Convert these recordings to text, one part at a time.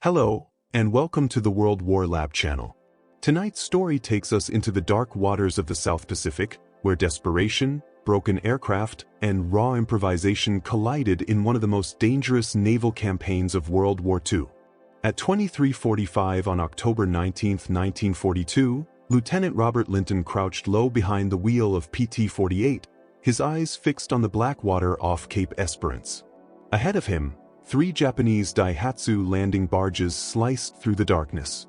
Hello, and welcome to the Worldwarlab channel. Tonight's story takes us into the dark waters of the South Pacific, where desperation, broken aircraft, and raw improvisation collided in one of the most dangerous naval campaigns of World War II. At 23:45 on October 19, 1942, Lieutenant Robert Lynch crouched low behind the wheel of PT-48, his eyes fixed on the black water off Cape Esperance. Ahead of him, 3 Japanese Daihatsu landing barges sliced through the darkness.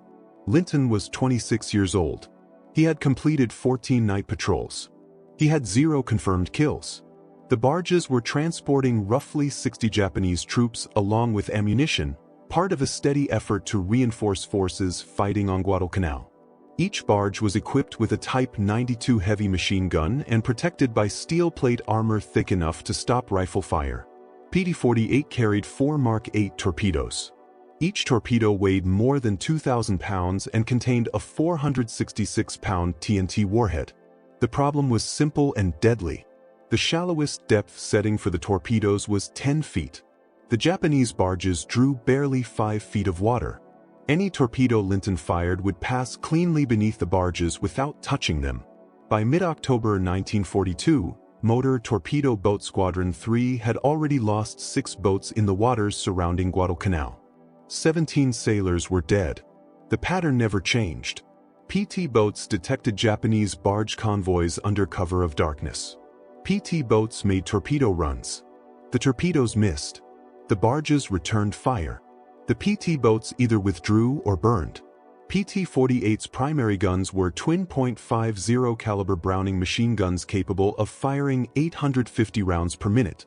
Linton was 26 years old. He had completed 14 night patrols. He had 0 confirmed kills. The barges were transporting roughly 60 Japanese troops along with ammunition, part of a steady effort to reinforce forces fighting on Guadalcanal. Each barge was equipped with a Type 92 heavy machine gun and protected by steel plate armor thick enough to stop rifle fire. PT-48 carried 4 Mark 8 torpedoes. Each torpedo weighed more than 2,000 pounds and contained a 466-pound TNT warhead. The problem was simple and deadly. The shallowest depth setting for the torpedoes was 10 feet. The Japanese barges drew barely 5 feet of water. Any torpedo Linton fired would pass cleanly beneath the barges without touching them. By mid-October 1942, Motor Torpedo Boat Squadron 3 had already lost 6 boats in the waters surrounding Guadalcanal. 17 sailors were dead. The pattern never changed. PT boats detected Japanese barge convoys under cover of darkness. PT boats made torpedo runs. The torpedoes missed. The barges returned fire. The PT boats either withdrew or burned. PT-48's primary guns were twin .50 caliber Browning machine guns capable of firing 850 rounds per minute.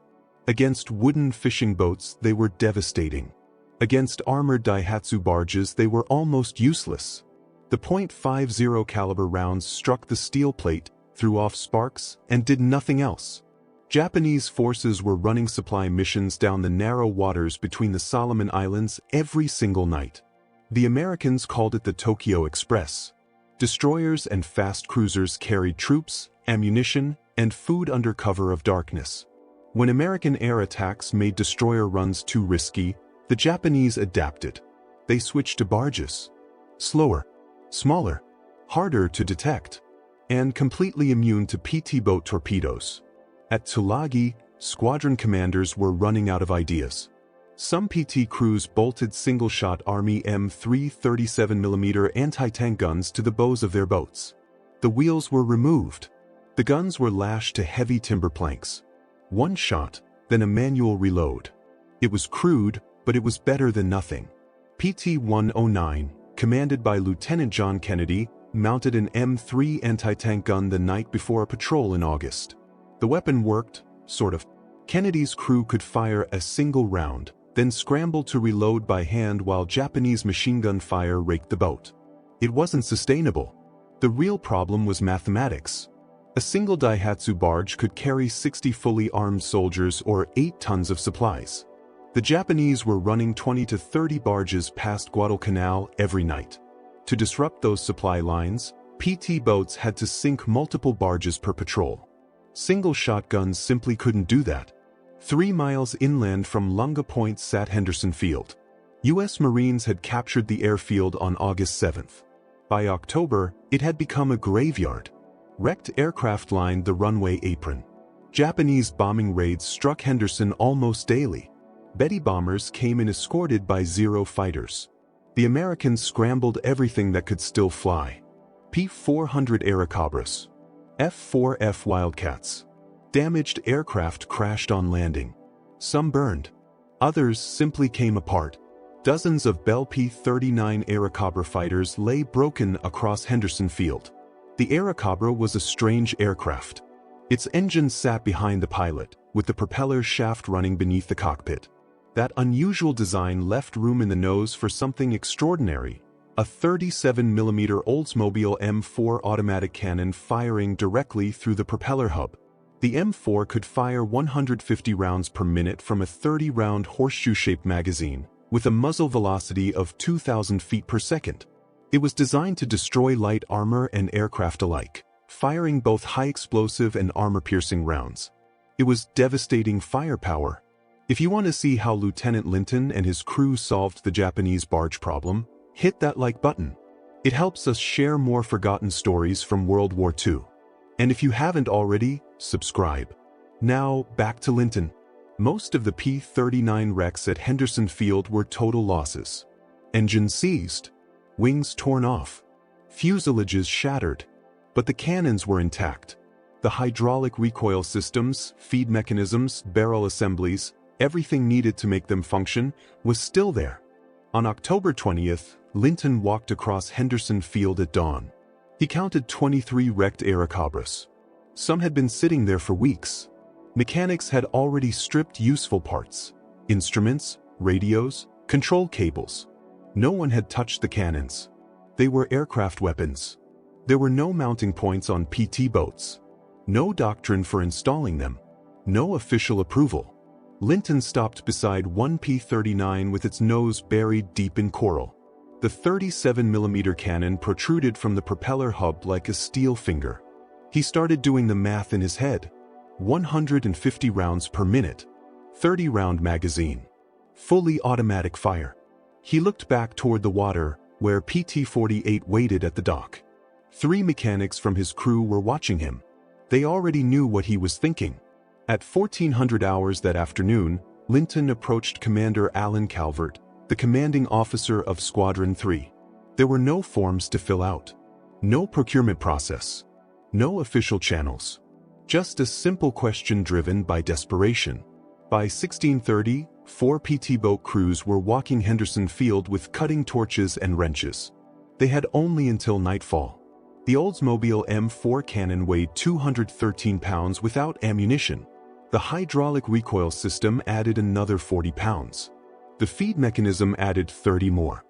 Against wooden fishing boats, they were devastating. Against armored Daihatsu barges, they were almost useless. The .50 caliber rounds struck the steel plate, threw off sparks, and did nothing else. Japanese forces were running supply missions down the narrow waters between the Solomon Islands every single night. The Americans called it the Tokyo Express. Destroyers and fast cruisers carried troops, ammunition, and food under cover of darkness. When American air attacks made destroyer runs too risky, the Japanese adapted. They switched to barges. Slower, smaller, harder to detect, and completely immune to PT boat torpedoes. At Tulagi, squadron commanders were running out of ideas. Some PT crews bolted single-shot Army M3 37mm anti-tank guns to the bows of their boats. The wheels were removed. The guns were lashed to heavy timber planks. 1 shot, then a manual reload. It was crude, but it was better than nothing. PT-109, commanded by Lieutenant John Kennedy, mounted an M3 anti-tank gun the night before a patrol in August. The weapon worked, sort of. Kennedy's crew could fire a single round, then scramble to reload by hand while Japanese machine gun fire raked the boat. It wasn't sustainable. The real problem was mathematics. A single Daihatsu barge could carry 60 fully armed soldiers or 8 tons of supplies. The Japanese were running 20 to 30 barges past Guadalcanal every night. To disrupt those supply lines, PT boats had to sink multiple barges per patrol. Single shotguns simply couldn't do that. 3 miles inland from Lunga Point sat Henderson Field. U.S. Marines had captured the airfield on August 7th. By October, it had become a graveyard. Wrecked aircraft lined the runway apron. Japanese bombing raids struck Henderson almost daily. Betty bombers came in escorted by 0 fighters. The Americans scrambled everything that could still fly. P-400 Airacobras. F-4F Wildcats. Damaged aircraft crashed on landing. Some burned. Others simply came apart. Dozens of Bell P-39 Airacobra fighters lay broken across Henderson Field. The Airacobra was a strange aircraft. Its engine sat behind the pilot, with the propeller shaft running beneath the cockpit. That unusual design left room in the nose for something extraordinary. A 37mm Oldsmobile M4 automatic cannon firing directly through the propeller hub. The M4 could fire 150 rounds per minute from a 30-round horseshoe-shaped magazine, with a muzzle velocity of 2,000 feet per second. It was designed to destroy light armor and aircraft alike, firing both high-explosive and armor-piercing rounds. It was devastating firepower. If you want to see how Lieutenant Linton and his crew solved the Japanese barge problem, hit that like button. It helps us share more forgotten stories from World War II. And if you haven't already, subscribe. Now, back to Linton. Most of the P-39 wrecks at Henderson Field were total losses. Engines seized, wings torn off, fuselages shattered, but the cannons were intact. The hydraulic recoil systems, feed mechanisms, barrel assemblies, everything needed to make them function was still there. On October 20th, Linton walked across Henderson Field at dawn. He counted 23 wrecked Airacobras. Some had been sitting there for weeks. Mechanics had already stripped useful parts, instruments, radios, control cables. No one had touched the cannons. They were aircraft weapons. There were no mounting points on ptboats. No doctrine for installing them. No official approval. Linton stopped beside one P-39 with its nose buried deep in coral. The 37mm cannon protruded from the propeller hub like a steel finger. He started doing the math in his head. 150 rounds per minute. 30-round magazine. Fully automatic fire. He looked back toward the water, where PT-48 waited at the dock. 3 mechanics from his crew were watching him. They already knew what he was thinking. At 1400 hours that afternoon, Linton approached Commander Alan Calvert, the commanding officer of Squadron 3. There were no forms to fill out. No procurement process. No official channels. Just a simple question driven by desperation. By 1630, 4 ptboat crews were walking Henderson Field with cutting torches and wrenches. They had only until nightfall. The Oldsmobile M4 cannon weighed 213 pounds without ammunition. The hydraulic recoil system added another 40 pounds. The feed mechanism added 30 more.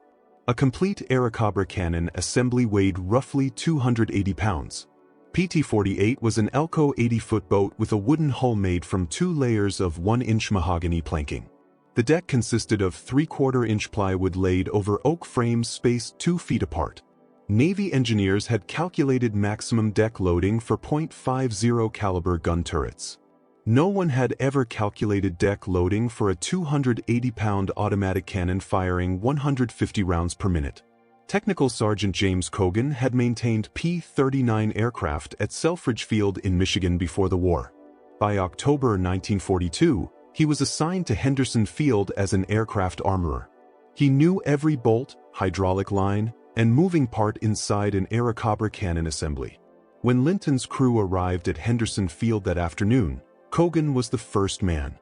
A complete Airacobra cannon assembly weighed roughly 280 pounds. PT-48 was an Elco 80-foot boat with a wooden hull made from 2 layers of 1-inch mahogany planking. The deck consisted of 3/4-inch plywood laid over oak frames spaced 2 feet apart. Navy engineers had calculated maximum deck loading for .50 caliber gun turrets. No one had ever calculated deck loading for a 280-pound automatic cannon firing 150 rounds per minute. Technical Sergeant James Cogan had maintained P-39 aircraft at Selfridge Field in Michigan before the war. By October 1942, he was assigned to Henderson Field as an aircraft armorer. He knew every bolt, hydraulic line, and moving part inside an Airacobra cannon assembly. When Linton's crew arrived at Henderson Field that afternoon, Cogan was the first man.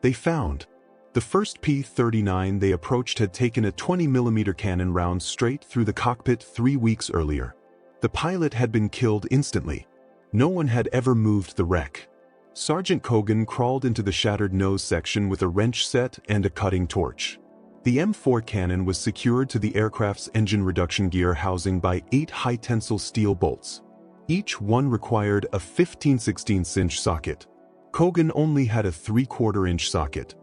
They found. The first P-39 they approached had taken a 20mm cannon round straight through the cockpit 3 weeks earlier. The pilot had been killed instantly. No one had ever moved the wreck. Sergeant Cogan crawled into the shattered nose section with a wrench set and a cutting torch. The M4 cannon was secured to the aircraft's engine reduction gear housing by 8 high-tensile steel bolts. Each one required a 15/16-inch socket. Cogan only had a 3/4-inch socket.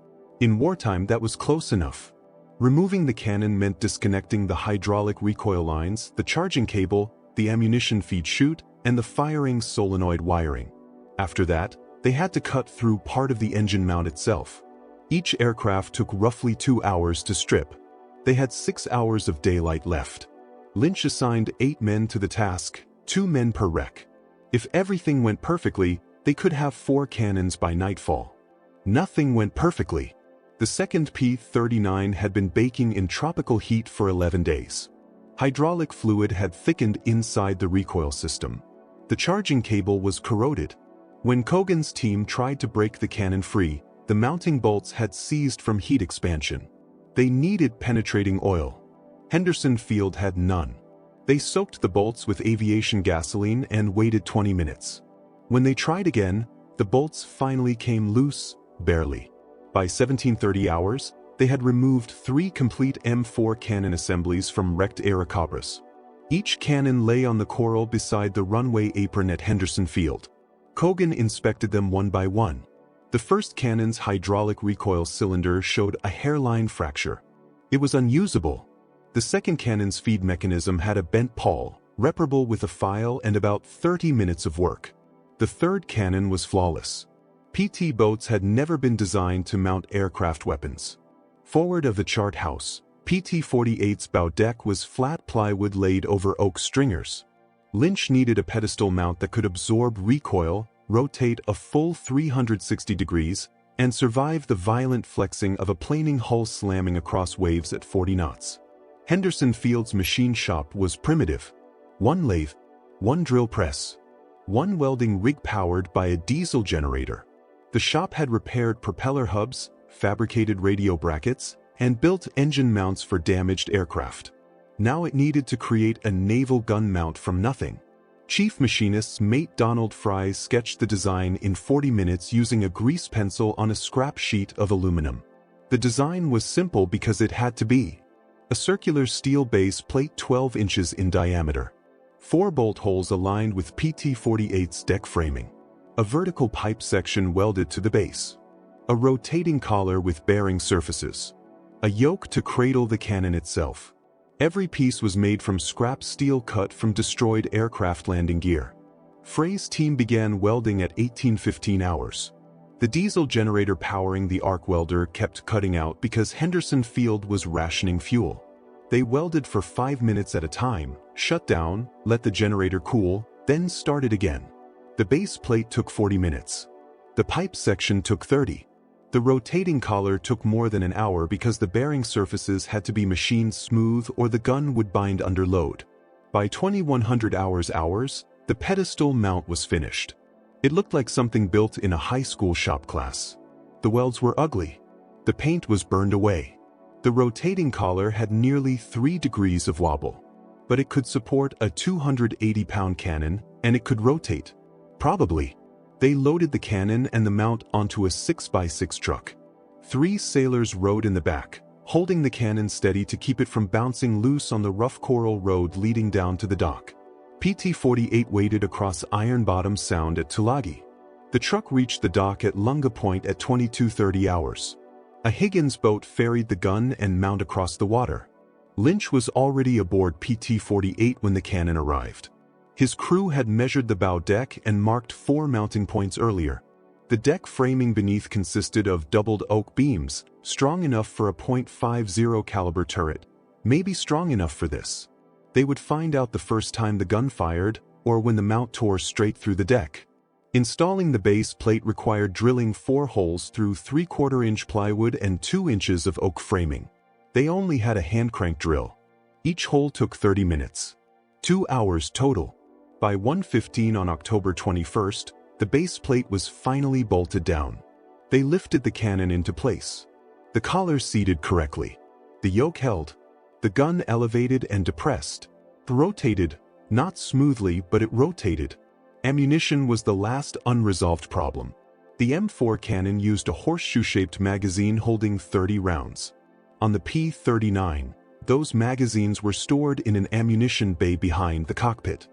In wartime, that was close enough. Removing the cannon meant disconnecting the hydraulic recoil lines, the charging cable, the ammunition feed chute, and the firing solenoid wiring. After that, they had to cut through part of the engine mount itself. Each aircraft took roughly 2 hours to strip. They had 6 hours of daylight left. Lynch assigned 8 men to the task, 2 men per wreck. If everything went perfectly, they could have 4 cannons by nightfall. Nothing went perfectly. The second P-39 had been baking in tropical heat for 11 days. Hydraulic fluid had thickened inside the recoil system. The charging cable was corroded. When Cogan's team tried to break the cannon free, the mounting bolts had seized from heat expansion. They needed penetrating oil. Henderson Field had none. They soaked the bolts with aviation gasoline and waited 20 minutes. When they tried again, the bolts finally came loose, barely. By 1730 hours, they had removed 3 complete M4 cannon assemblies from wrecked Airacobras. Each cannon lay on the coral beside the runway apron at Henderson Field. Cogan inspected them one by one. The first cannon's hydraulic recoil cylinder showed a hairline fracture. It was unusable. The second cannon's feed mechanism had a bent pawl, reparable with a file and about 30 minutes of work. The third cannon was flawless. PT-boats had never been designed to mount aircraft weapons. Forward of the chart house, PT-48's bow deck was flat plywood laid over oak stringers. Lynch needed a pedestal mount that could absorb recoil, rotate a full 360 degrees, and survive the violent flexing of a planing hull slamming across waves at 40 knots. Henderson Field's machine shop was primitive. One lathe, one drill press, one welding rig powered by a diesel generator. The shop had repaired propeller hubs, fabricated radio brackets, and built engine mounts for damaged aircraft. Now it needed to create a naval gun mount from nothing. Chief Machinist's mate Donald Fry sketched the design in 40 minutes using a grease pencil on a scrap sheet of aluminum. The design was simple because it had to be. A circular steel base plate 12 inches in diameter. 4 bolt holes aligned with PT-48's deck framing. A vertical pipe section welded to the base. A rotating collar with bearing surfaces. A yoke to cradle the cannon itself. Every piece was made from scrap steel cut from destroyed aircraft landing gear. Frey's team began welding at 18:15 hours. The diesel generator powering the arc welder kept cutting out because Henderson Field was rationing fuel. They welded for 5 minutes at a time, shut down, let the generator cool, then started again. The base plate took 40 minutes. The pipe section took 30. The rotating collar took more than an hour because the bearing surfaces had to be machined smooth or the gun would bind under load. By 2100 hours, the pedestal mount was finished. It looked like something built in a high school shop class. The welds were ugly. The paint was burned away. The rotating collar had nearly 3 degrees of wobble. But it could support a 280-pound cannon, and it could rotate. Probably. They loaded the cannon and the mount onto a 6x6 truck. 3 sailors rowed in the back, holding the cannon steady to keep it from bouncing loose on the rough coral road leading down to the dock. PT-48 waited across Iron Bottom Sound at Tulagi. The truck reached the dock at Lunga Point at 22:30 hours. A Higgins boat ferried the gun and mount across the water. Lynch was already aboard PT-48 when the cannon arrived. His crew had measured the bow deck and marked 4 mounting points earlier. The deck framing beneath consisted of doubled oak beams, strong enough for a .50 caliber turret, maybe strong enough for this. They would find out the first time the gun fired, or when the mount tore straight through the deck. Installing the base plate required drilling 4 holes through 3/4-inch plywood and 2 inches of oak framing. They only had a hand crank drill. Each hole took 30 minutes. 2 hours total. By 1:15 on October 21st, the base plate was finally bolted down. They lifted the cannon into place. The collar seated correctly. The yoke held. The gun elevated and depressed. Rotated, not smoothly, but it rotated. Ammunition was the last unresolved problem. The M4 cannon used a horseshoe-shaped magazine holding 30 rounds. On the P-39, those magazines were stored in an ammunition bay behind the cockpit.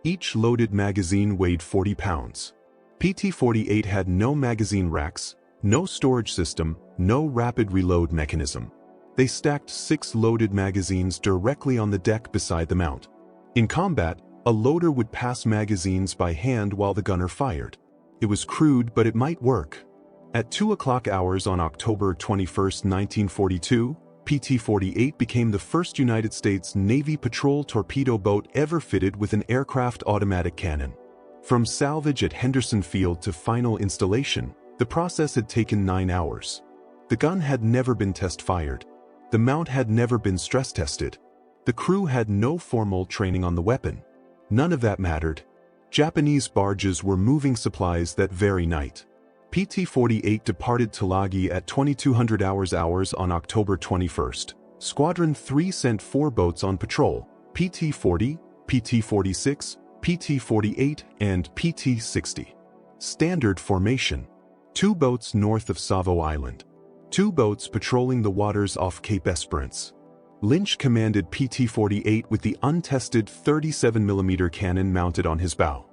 Each loaded magazine weighed 40 pounds. PT-48 had no magazine racks, no storage system, no rapid reload mechanism. They stacked 6 loaded magazines directly on the deck beside the mount. In combat, a loader would pass magazines by hand while the gunner fired. It was crude, but it might work. At 2:00 hours on October 21, 1942, PT-48 became the first United States Navy patrol torpedo boat ever fitted with an aircraft automatic cannon. From salvage at Henderson Field to final installation, the process had taken 9 hours. The gun had never been test-fired. The mount had never been stress-tested. The crew had no formal training on the weapon. None of that mattered. Japanese barges were moving supplies that very night. PT-48 departed Tulagi at 2200 hours on October 21st. Squadron 3 sent 4 boats on patrol: PT-40, PT-46, PT-48, and PT-60. Standard formation. 2 boats north of Savo Island. 2 boats patrolling the waters off Cape Esperance. Lynch commanded PT-48 with the untested 37mm cannon mounted on his bow.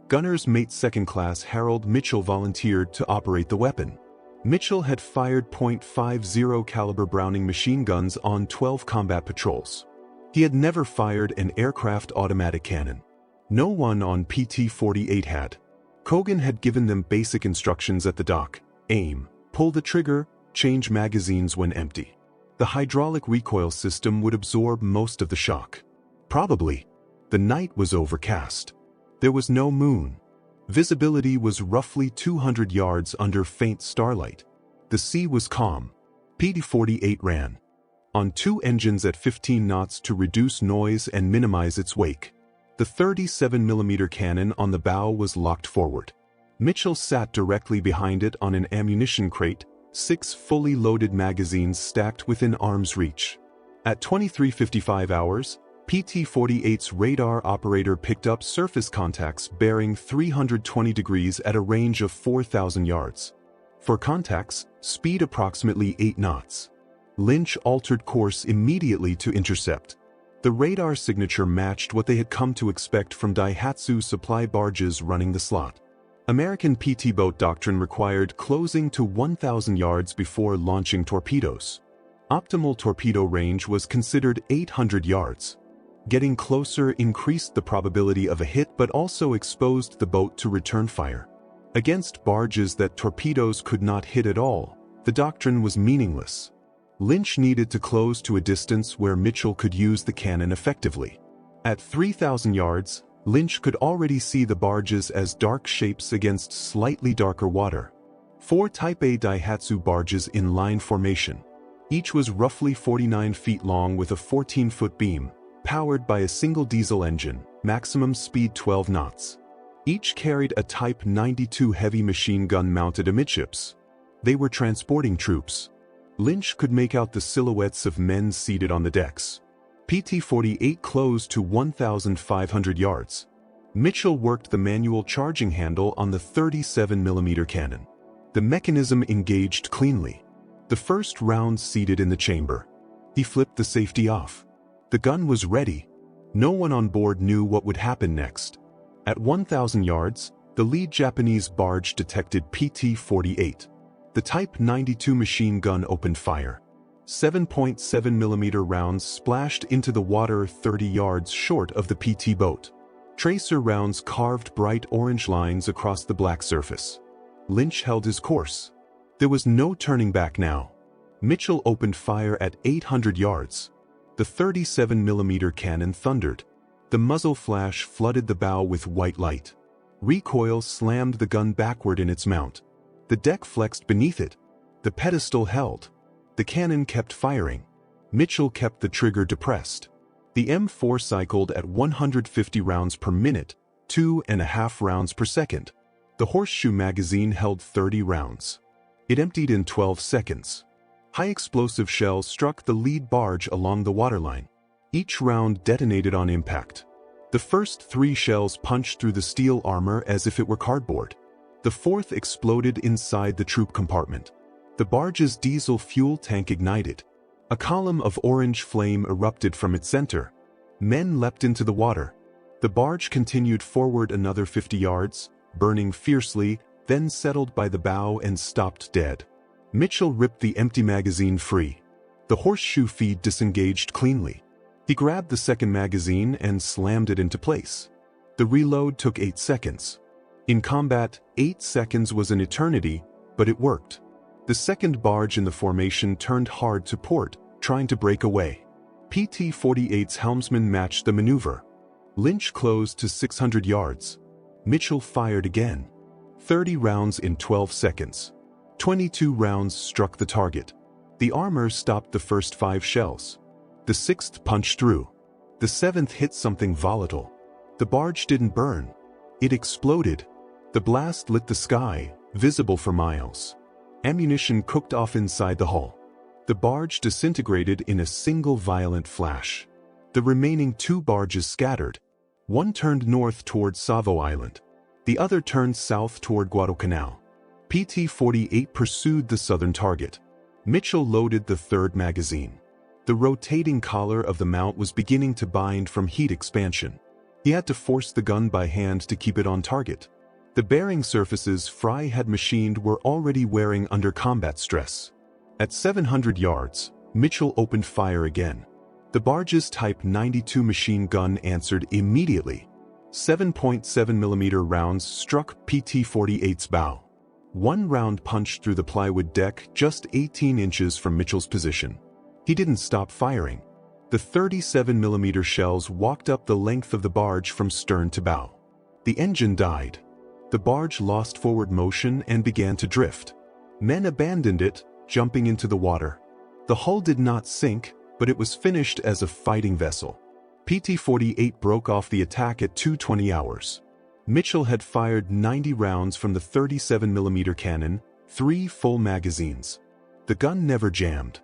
Gunner's mate second class Harold Mitchell volunteered to operate the weapon. Mitchell had fired .50 caliber Browning machine guns on 12 combat patrols. He had never fired an aircraft automatic cannon. No one on PT-48 had. Kogan had given them basic instructions at the dock: aim, pull the trigger, change magazines when empty. The hydraulic recoil system would absorb most of the shock. Probably. The night was overcast. There was no moon. Visibility was roughly 200 yards under faint starlight. The sea was calm. PT-48 ran on 2 engines at 15 knots to reduce noise and minimize its wake. The 37mm cannon on the bow was locked forward. Mitchell sat directly behind it on an ammunition crate, 6 fully loaded magazines stacked within arm's reach. At 23:55 hours, PT-48's radar operator picked up surface contacts bearing 320 degrees at a range of 4,000 yards. For contacts, speed approximately 8 knots. Lynch altered course immediately to intercept. The radar signature matched what they had come to expect from Daihatsu supply barges running the slot. American PT boat doctrine required closing to 1,000 yards before launching torpedoes. Optimal torpedo range was considered 800 yards. Getting closer increased the probability of a hit but also exposed the boat to return fire. Against barges that torpedoes could not hit at all, the doctrine was meaningless. Lynch needed to close to a distance where Mitchell could use the cannon effectively. At 3,000 yards, Lynch could already see the barges as dark shapes against slightly darker water. 4 Type A Daihatsu barges in line formation. Each was roughly 49 feet long with a 14-foot beam, powered by a single diesel engine, maximum speed 12 knots. Each carried a Type 92 heavy machine gun mounted amidships. They were transporting troops. Lynch could make out the silhouettes of men seated on the decks. PT-48 closed to 1,500 yards. Mitchell worked the manual charging handle on the 37mm cannon. The mechanism engaged cleanly. The first round seated in the chamber. He flipped the safety off. The gun was ready. No one on board knew what would happen next. At 1,000 yards, the lead Japanese barge detected PT-48. The Type 92 machine gun opened fire. 7.7mm rounds splashed into the water 30 yards short of the PT boat. Tracer rounds carved bright orange lines across the black surface. Lynch held his course. There was no turning back now. Mitchell opened fire at 800 yards. The 37mm cannon thundered. The muzzle flash flooded the bow with white light. Recoil slammed the gun backward in its mount. The deck flexed beneath it. The pedestal held. The cannon kept firing. Mitchell kept the trigger depressed. The M4 cycled at 150 rounds per minute, 2.5 rounds per second. The horseshoe magazine held 30 rounds. It emptied in 12 seconds. High explosive shells struck the lead barge along the waterline. Each round detonated on impact. The first 3 shells punched through the steel armor as if it were cardboard. The 4th exploded inside the troop compartment. The barge's diesel fuel tank ignited. A column of orange flame erupted from its center. Men leapt into the water. The barge continued forward another 50 yards, burning fiercely, then settled by the bow and stopped dead. Mitchell ripped the empty magazine free. The horseshoe feed disengaged cleanly. He grabbed the second magazine and slammed it into place. The reload took 8 seconds. In combat, 8 seconds was an eternity, but it worked. The second barge in the formation turned hard to port, trying to break away. PT-48's helmsman matched the maneuver. Lynch closed to 600 yards. Mitchell fired again. 30 rounds in 12 seconds. 22 rounds struck the target. The armor stopped the first 5 shells. The 6th punched through. The 7th hit something volatile. The barge didn't burn. It exploded. The blast lit the sky, visible for miles. Ammunition cooked off inside the hull. The barge disintegrated in a single violent flash. The remaining 2 barges scattered. One turned north toward Savo Island. The other turned south toward Guadalcanal. PT-48 pursued the southern target. Mitchell loaded the 3rd magazine. The rotating collar of the mount was beginning to bind from heat expansion. He had to force the gun by hand to keep it on target. The bearing surfaces Fry had machined were already wearing under combat stress. At 700 yards, Mitchell opened fire again. The barge's Type 92 machine gun answered immediately. 7.7mm rounds struck PT-48's bow. One round punched through the plywood deck just 18 inches from Mitchell's position. He didn't stop firing. The 37mm shells walked up the length of the barge from stern to bow. The engine died. The barge lost forward motion and began to drift. Men abandoned it, jumping into the water. The hull did not sink, but it was finished as a fighting vessel. PT-48 broke off the attack at 2:20 hours. Mitchell had fired 90 rounds from the 37mm cannon, 3 full magazines. The gun never jammed.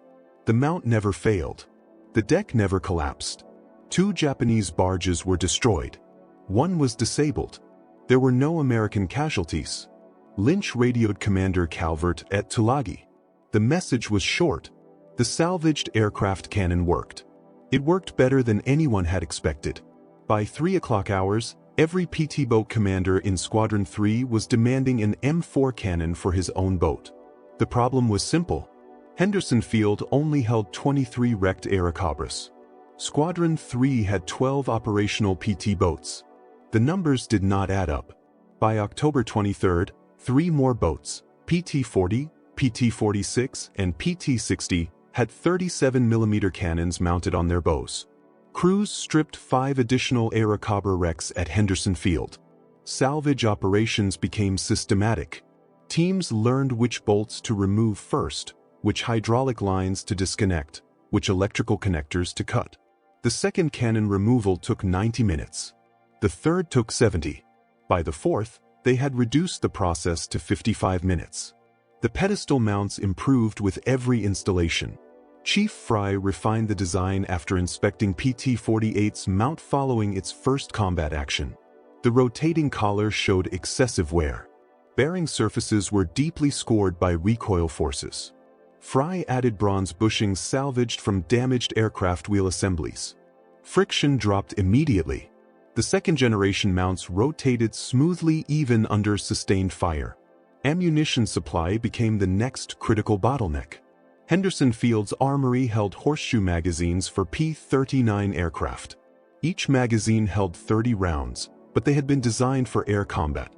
The mount never failed. The deck never collapsed. 2 Japanese barges were destroyed. 1 was disabled. There were no American casualties. Lynch radioed Commander Calvert at Tulagi. The message was short. The salvaged aircraft cannon worked. It worked better than anyone had expected. By 3 o'clock hours, every PT boat commander in Squadron 3 was demanding an M4 cannon for his own boat. The problem was simple. Henderson Field only held 23 wrecked Airacobras. Squadron 3 had 12 operational PT boats. The numbers did not add up. By October 23, 3 more boats, PT-40, PT-46, and PT-60, had 37mm cannons mounted on their bows. Crews stripped 5 additional Airacobra wrecks at Henderson Field. Salvage operations became systematic. Teams learned which bolts to remove first, which hydraulic lines to disconnect, which electrical connectors to cut. The second cannon removal took 90 minutes. The third took 70. By the fourth, they had reduced the process to 55 minutes. The pedestal mounts improved with every installation. Chief Fry refined the design after inspecting PT-48's mount following its first combat action. The rotating collar showed excessive wear. Bearing surfaces were deeply scored by recoil forces. Fry added bronze bushings salvaged from damaged aircraft wheel assemblies. Friction dropped immediately. The second-generation mounts rotated smoothly even under sustained fire. Ammunition supply became the next critical bottleneck. Henderson Field's armory held horseshoe magazines for P-39 aircraft. Each magazine held 30 rounds, but they had been designed for air combat.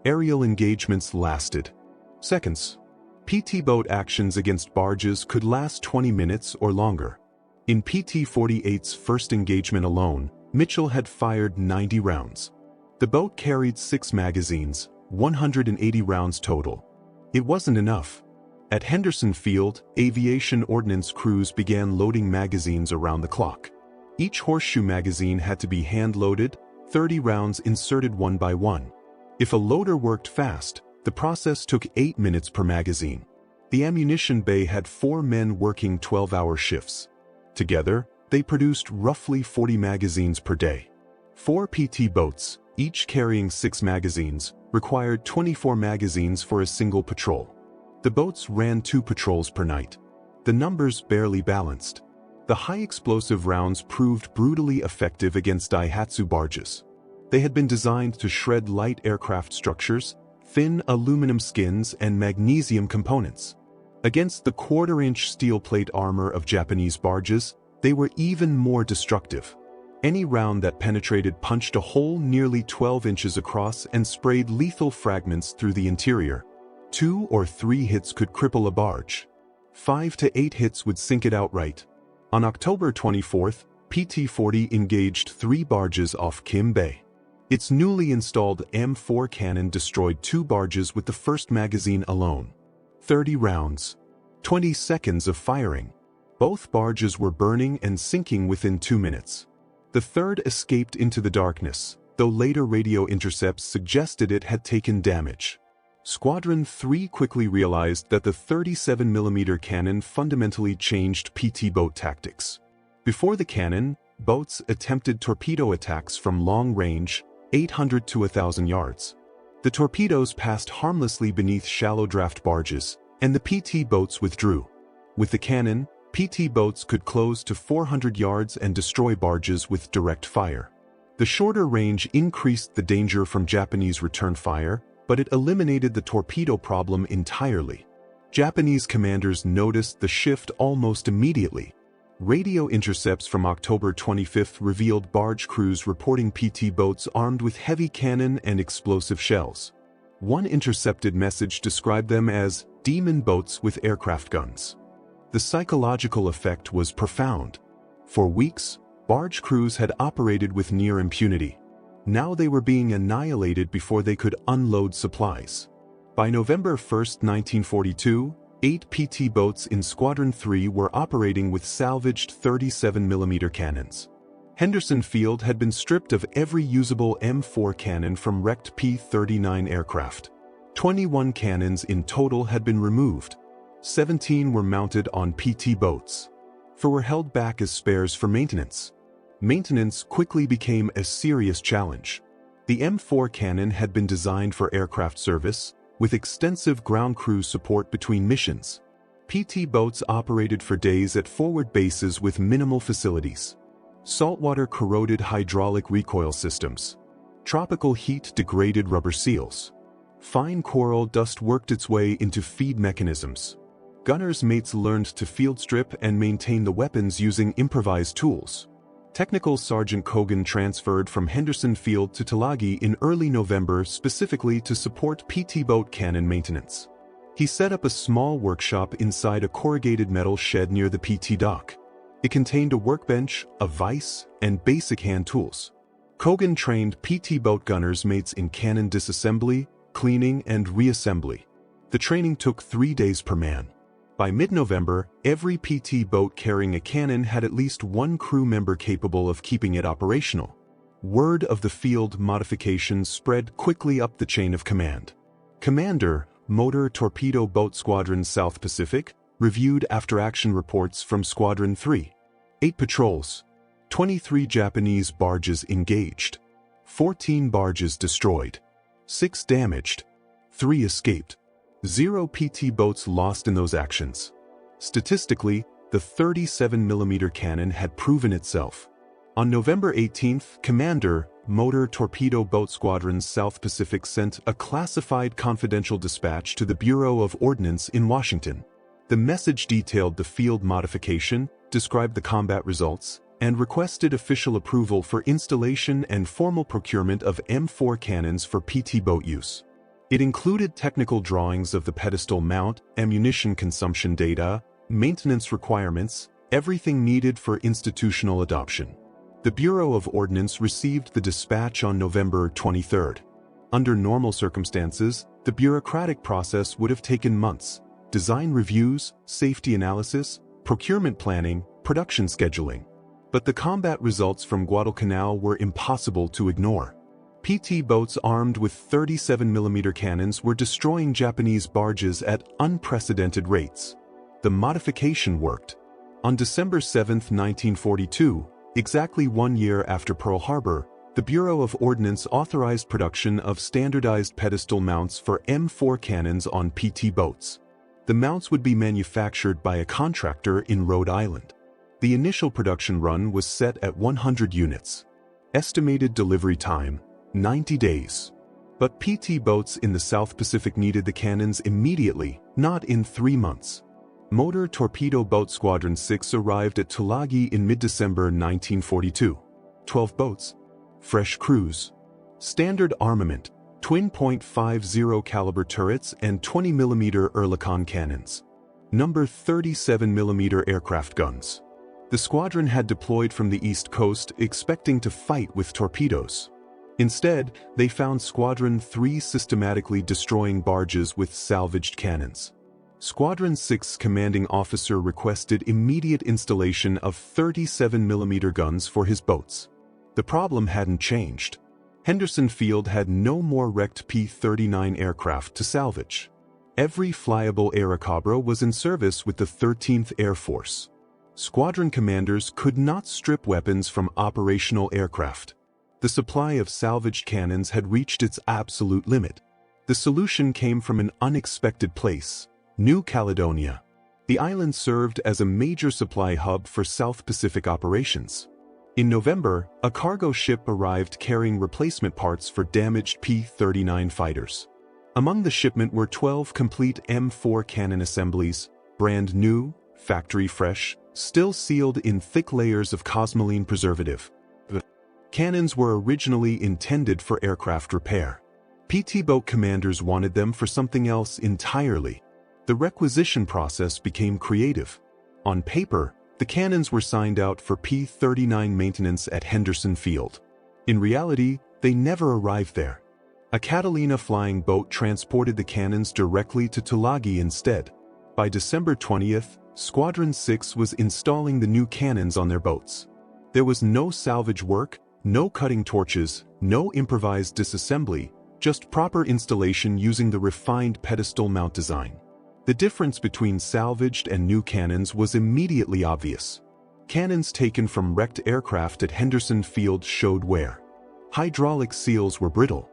Aerial engagements lasted seconds. PT boat actions against barges could last 20 minutes or longer. In PT-48's first engagement alone, Mitchell had fired 90 rounds. The boat carried 6 magazines, 180 rounds total. It wasn't enough. At Henderson Field, aviation ordnance crews began loading magazines around the clock. Each horseshoe magazine had to be hand-loaded, 30 rounds inserted one by one. If a loader worked fast, the process took 8 minutes per magazine. The ammunition bay had 4 men working 12-hour shifts. Together, they produced roughly 40 magazines per day. 4 PT boats, each carrying 6 magazines, required 24 magazines for a single patrol. The boats ran 2 patrols per night. The numbers barely balanced. The high-explosive rounds proved brutally effective against Daihatsu barges. They had been designed to shred light aircraft structures, thin aluminum skins, and magnesium components. Against the quarter-inch steel plate armor of Japanese barges, they were even more destructive. Any round that penetrated punched a hole nearly 12 inches across and sprayed lethal fragments through the interior. 2 or 3 hits could cripple a barge. 5 to 8 hits would sink it outright. On October 24th, PT-40 engaged 3 barges off Kim Bay. Its newly installed M4 cannon destroyed 2 barges with the first magazine alone. 30 rounds. 20 seconds of firing. Both barges were burning and sinking within 2 minutes. The third escaped into the darkness, though later radio intercepts suggested it had taken damage. Squadron 3 quickly realized that the 37mm cannon fundamentally changed PT boat tactics. Before the cannon, boats attempted torpedo attacks from long range, 800 to 1,000 yards. The torpedoes passed harmlessly beneath shallow draft barges, and the PT boats withdrew. With the cannon, PT boats could close to 400 yards and destroy barges with direct fire. The shorter range increased the danger from Japanese return fire, but it eliminated the torpedo problem entirely. Japanese commanders noticed the shift almost immediately. Radio intercepts from October 25 revealed barge crews reporting PT boats armed with heavy cannon and explosive shells. One intercepted message described them as demon boats with aircraft guns. The psychological effect was profound. For weeks, barge crews had operated with near impunity. Now they were being annihilated before they could unload supplies. By November 1, 1942, 8 PT boats in Squadron 3 were operating with salvaged 37mm cannons. Henderson Field had been stripped of every usable M4 cannon from wrecked P-39 aircraft. 21 cannons in total had been removed. 17 were mounted on PT boats. 4 were held back as spares for maintenance. Maintenance quickly became a serious challenge. The M4 cannon had been designed for aircraft service, with extensive ground crew support between missions. PT boats operated for days at forward bases with minimal facilities. Saltwater corroded hydraulic recoil systems. Tropical heat degraded rubber seals. Fine coral dust worked its way into feed mechanisms. Gunners' mates learned to field strip and maintain the weapons using improvised tools. Technical Sergeant Cogan transferred from Henderson Field to Tulagi in early November specifically to support PT boat cannon maintenance. He set up a small workshop inside a corrugated metal shed near the PT dock. It contained a workbench, a vise, and basic hand tools. Cogan trained PT boat gunners' mates in cannon disassembly, cleaning, and reassembly. The training took 3 days per man. By mid-November, every PT boat carrying a cannon had at least one crew member capable of keeping it operational. Word of the field modification spread quickly up the chain of command. Commander, Motor Torpedo Boat Squadron South Pacific, reviewed after-action reports from Squadron 3. 8 patrols. 23 Japanese barges engaged. 14 barges destroyed. 6 damaged. 3 escaped. 0 PT boats lost in those actions. Statistically, the 37mm cannon had proven itself. On November 18th, Commander, Motor Torpedo Boat Squadron South Pacific sent a classified confidential dispatch to the Bureau of Ordnance in Washington. The message detailed the field modification, described the combat results, and requested official approval for installation and formal procurement of M4 cannons for PT boat use. It included technical drawings of the pedestal mount, ammunition consumption data, maintenance requirements, everything needed for institutional adoption. The Bureau of Ordnance received the dispatch on November 23rd. Under normal circumstances, the bureaucratic process would have taken months: design reviews, safety analysis, procurement planning, production scheduling. But the combat results from Guadalcanal were impossible to ignore. PT boats armed with 37mm cannons were destroying Japanese barges at unprecedented rates. The modification worked. On December 7, 1942, exactly 1 year after Pearl Harbor, the Bureau of Ordnance authorized production of standardized pedestal mounts for M4 cannons on PT boats. The mounts would be manufactured by a contractor in Rhode Island. The initial production run was set at 100 units. Estimated delivery time, 90 days. But PT boats in the South Pacific needed the cannons immediately, not in 3 months. Motor Torpedo Boat Squadron 6 arrived at Tulagi in mid-December 1942. 12 boats. Fresh crews. Standard armament, twin .50 caliber turrets and 20mm Oerlikon cannons. Number 37mm aircraft guns. The squadron had deployed from the East Coast expecting to fight with torpedoes. Instead, they found Squadron 3 systematically destroying barges with salvaged cannons. Squadron 6 commanding officer requested immediate installation of 37mm guns for his boats. The problem hadn't changed. Henderson Field had no more wrecked P-39 aircraft to salvage. Every flyable Airacobra was in service with the 13th Air Force. Squadron commanders could not strip weapons from operational aircraft. The supply of salvaged cannons had reached its absolute limit. The solution came from an unexpected place: New Caledonia. The island served as a major supply hub for South Pacific operations. In November, a cargo ship arrived carrying replacement parts for damaged P-39 fighters. Among the shipment were 12 complete M4 cannon assemblies, brand new, factory fresh, still sealed in thick layers of cosmoline preservative. The cannons were originally intended for aircraft repair. PT-boat commanders wanted them for something else entirely. The requisition process became creative. On paper, the cannons were signed out for P-39 maintenance at Henderson Field. In reality, they never arrived there. A Catalina flying boat transported the cannons directly to Tulagi instead. By December 20th, Squadron 6 was installing the new cannons on their boats. There was no salvage work, no cutting torches, no improvised disassembly, just proper installation using the refined pedestal mount design. The difference between salvaged and new cannons was immediately obvious. Cannons taken from wrecked aircraft at Henderson Field showed wear. Hydraulic seals were brittle.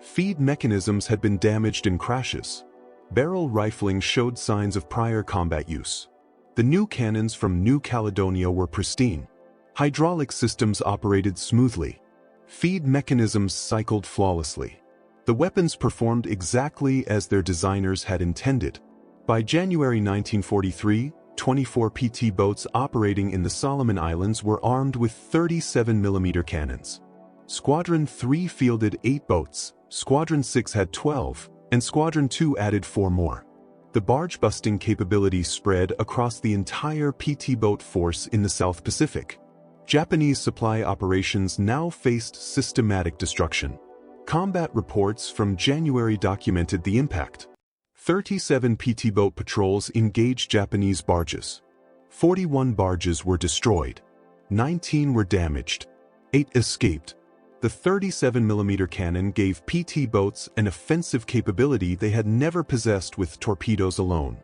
Feed mechanisms had been damaged in crashes. Barrel rifling showed signs of prior combat use. The new cannons from New Caledonia were pristine. Hydraulic systems operated smoothly. Feed mechanisms cycled flawlessly. The weapons performed exactly as their designers had intended. By January 1943, 24 PT boats operating in the Solomon Islands were armed with 37mm cannons. Squadron 3 fielded 8 boats, Squadron 6 had 12, and Squadron 2 added 4 more. The barge-busting capability spread across the entire PT boat force in the South Pacific. Japanese supply operations now faced systematic destruction. Combat reports from January documented the impact. 37 PT boat patrols engaged Japanese barges. 41 barges were destroyed. 19 were damaged. 8 escaped. The 37mm cannon gave PT boats an offensive capability they had never possessed with torpedoes alone.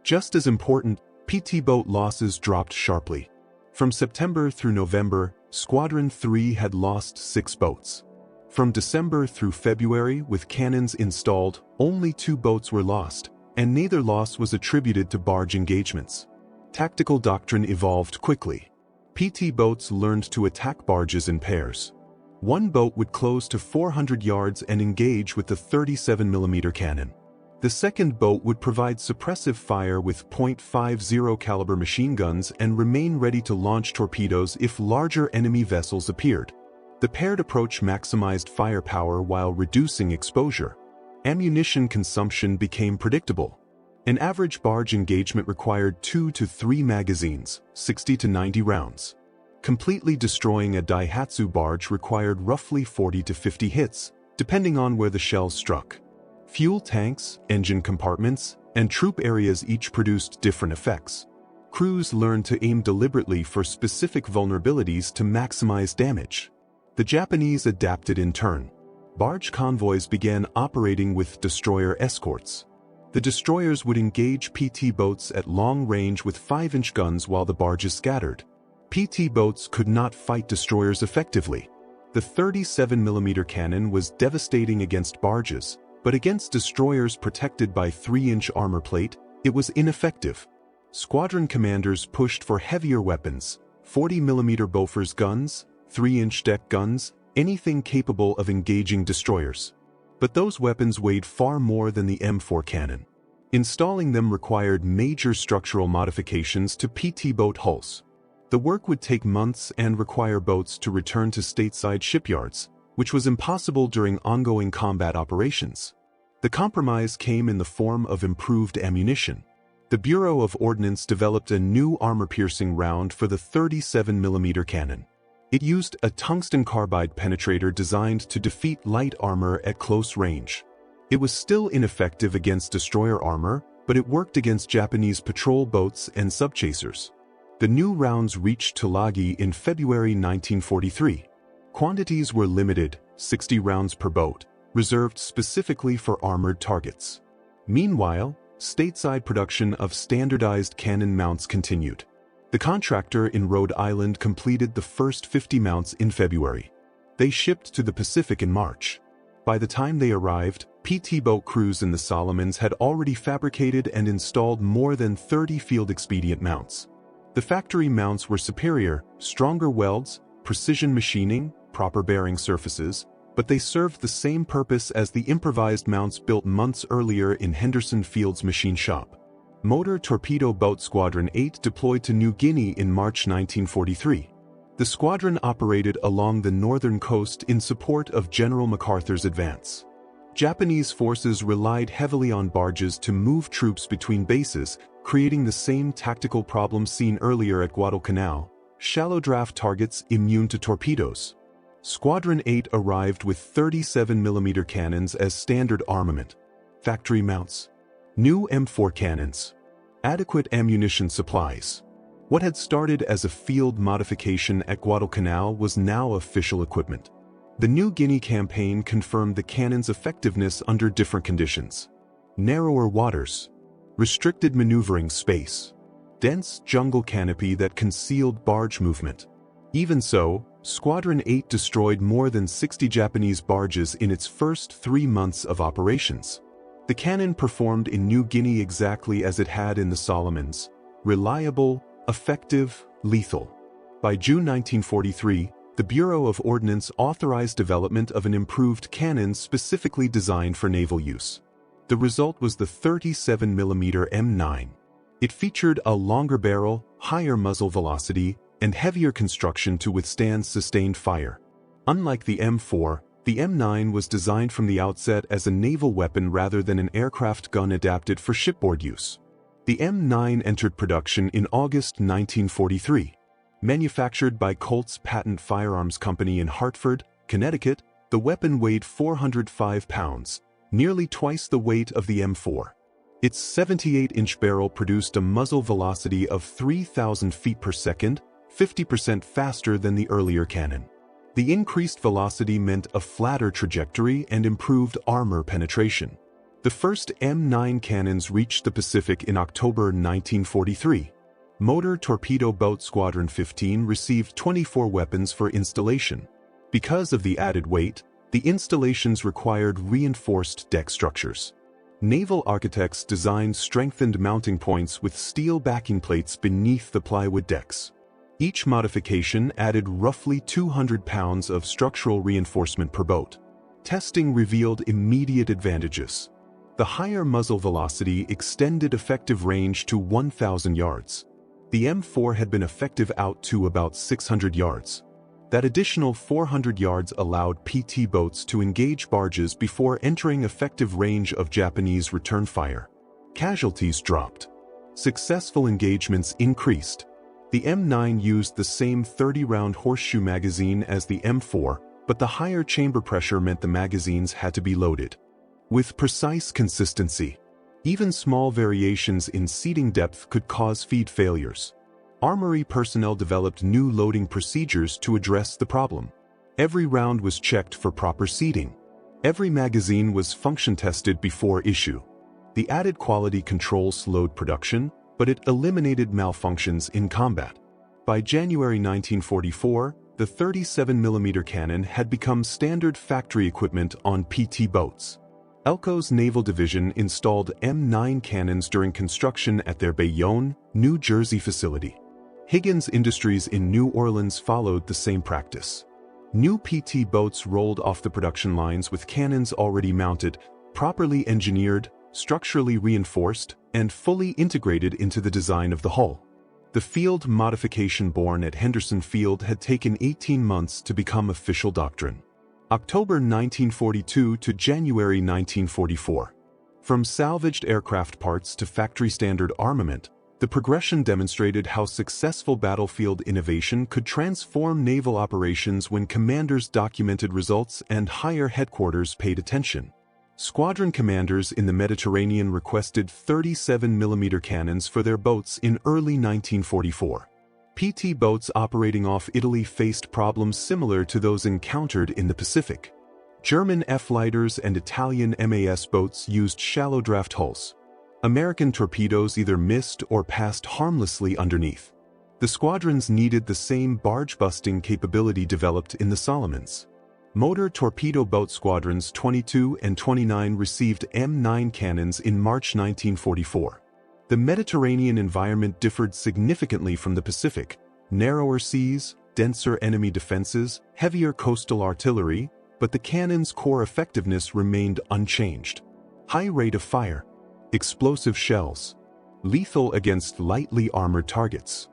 Just as important, PT boat losses dropped sharply. From September through November, Squadron 3 had lost 6 boats. From December through February, with cannons installed, only 2 boats were lost, and neither loss was attributed to barge engagements. Tactical doctrine evolved quickly. PT boats learned to attack barges in pairs. One boat would close to 400 yards and engage with the 37mm cannon. The second boat would provide suppressive fire with .50 caliber machine guns and remain ready to launch torpedoes if larger enemy vessels appeared. The paired approach maximized firepower while reducing exposure. Ammunition consumption became predictable. An average barge engagement required 2 to 3 magazines, 60 to 90 rounds. Completely destroying a Daihatsu barge required roughly 40 to 50 hits, depending on where the shells struck. Fuel tanks, engine compartments, and troop areas each produced different effects. Crews learned to aim deliberately for specific vulnerabilities to maximize damage. The Japanese adapted in turn. Barge convoys began operating with destroyer escorts. The destroyers would engage PT boats at long range with 5-inch guns while the barges scattered. PT boats could not fight destroyers effectively. The 37mm cannon was devastating against barges, but against destroyers protected by 3-inch armor plate, it was ineffective. Squadron commanders pushed for heavier weapons, 40mm Bofors guns, 3-inch deck guns, anything capable of engaging destroyers. But those weapons weighed far more than the M4 cannon. Installing them required major structural modifications to PT boat hulls. The work would take months and require boats to return to stateside shipyards, which was impossible during ongoing combat operations. The compromise came in the form of improved ammunition. The Bureau of Ordnance developed a new armor-piercing round for the 37mm cannon. It used a tungsten carbide penetrator designed to defeat light armor at close range. It was still ineffective against destroyer armor, but it worked against Japanese patrol boats and subchasers. The new rounds reached Tulagi in February 1943. Quantities were limited, 60 rounds per boat, reserved specifically for armored targets. Meanwhile, stateside production of standardized cannon mounts continued. The contractor in Rhode Island completed the first 50 mounts in February. They shipped to the Pacific in March. By the time they arrived, PT boat crews in the Solomons had already fabricated and installed more than 30 field-expedient mounts. The factory mounts were superior, stronger welds, precision machining, proper bearing surfaces, but they served the same purpose as the improvised mounts built months earlier in Henderson Field's machine shop. Motor Torpedo Boat Squadron 8 deployed to New Guinea in March 1943. The squadron operated along the northern coast in support of General MacArthur's advance. Japanese forces relied heavily on barges to move troops between bases, creating the same tactical problem seen earlier at Guadalcanal: shallow draft targets immune to torpedoes. Squadron 8 arrived with 37mm cannons as standard armament. Factory mounts. New M4 cannons. Adequate ammunition supplies. What had started as a field modification at Guadalcanal was now official equipment. The New Guinea campaign confirmed the cannon's effectiveness under different conditions. Narrower waters. Restricted maneuvering space. Dense jungle canopy that concealed barge movement. Even so, Squadron 8 destroyed more than 60 Japanese barges in its first 3 months of operations. The cannon performed in New Guinea exactly as it had in the Solomons: reliable, effective, lethal. By June 1943, the Bureau of Ordnance authorized development of an improved cannon specifically designed for naval use. The result was the 37mm M9. It featured a longer barrel, higher muzzle velocity, and heavier construction to withstand sustained fire. Unlike the M4, the M9 was designed from the outset as a naval weapon rather than an aircraft gun adapted for shipboard use. The M9 entered production in August 1943. Manufactured by Colt's Patent Firearms Company in Hartford, Connecticut, the weapon weighed 405 pounds, nearly twice the weight of the M4. Its 78-inch barrel produced a muzzle velocity of 3,000 feet per second, 50% faster than the earlier cannon. The increased velocity meant a flatter trajectory and improved armor penetration. The first M9 cannons reached the Pacific in October 1943. Motor Torpedo Boat Squadron 15 received 24 weapons for installation. Because of the added weight, the installations required reinforced deck structures. Naval architects designed strengthened mounting points with steel backing plates beneath the plywood decks. Each modification added roughly 200 pounds of structural reinforcement per boat. Testing revealed immediate advantages. The higher muzzle velocity extended effective range to 1,000 yards. The M4 had been effective out to about 600 yards. That additional 400 yards allowed PT boats to engage barges before entering effective range of Japanese return fire. Casualties dropped. Successful engagements increased. The M9 used the same 30-round horseshoe magazine as the M4, but the higher chamber pressure meant the magazines had to be loaded with precise consistency. Even small variations in seating depth could cause feed failures. Armory personnel developed new loading procedures to address the problem. Every round was checked for proper seating. Every magazine was function tested before issue. The added quality control slowed production, but it eliminated malfunctions in combat. By January 1944, the 37mm cannon had become standard factory equipment on PT boats. Elco's Naval Division installed M9 cannons during construction at their Bayonne, New Jersey facility. Higgins Industries in New Orleans followed the same practice. New PT boats rolled off the production lines with cannons already mounted, properly engineered, structurally reinforced, and fully integrated into the design of the hull. The field modification born at Henderson Field had taken 18 months to become official doctrine. October 1942 to January 1944. From salvaged aircraft parts to factory-standard armament, the progression demonstrated how successful battlefield innovation could transform naval operations when commanders documented results and higher headquarters paid attention. Squadron commanders in the Mediterranean requested 37mm cannons for their boats in early 1944. PT boats operating off Italy faced problems similar to those encountered in the Pacific. German F-lighters and Italian MAS boats used shallow draft hulls. American torpedoes either missed or passed harmlessly underneath. The squadrons needed the same barge-busting capability developed in the Solomons. Motor Torpedo Boat Squadrons 22 and 29 received M9 cannons in March 1944. The Mediterranean environment differed significantly from the Pacific: narrower seas, denser enemy defenses, heavier coastal artillery, but the cannon's core effectiveness remained unchanged. High rate of fire, explosive shells, lethal against lightly armored targets.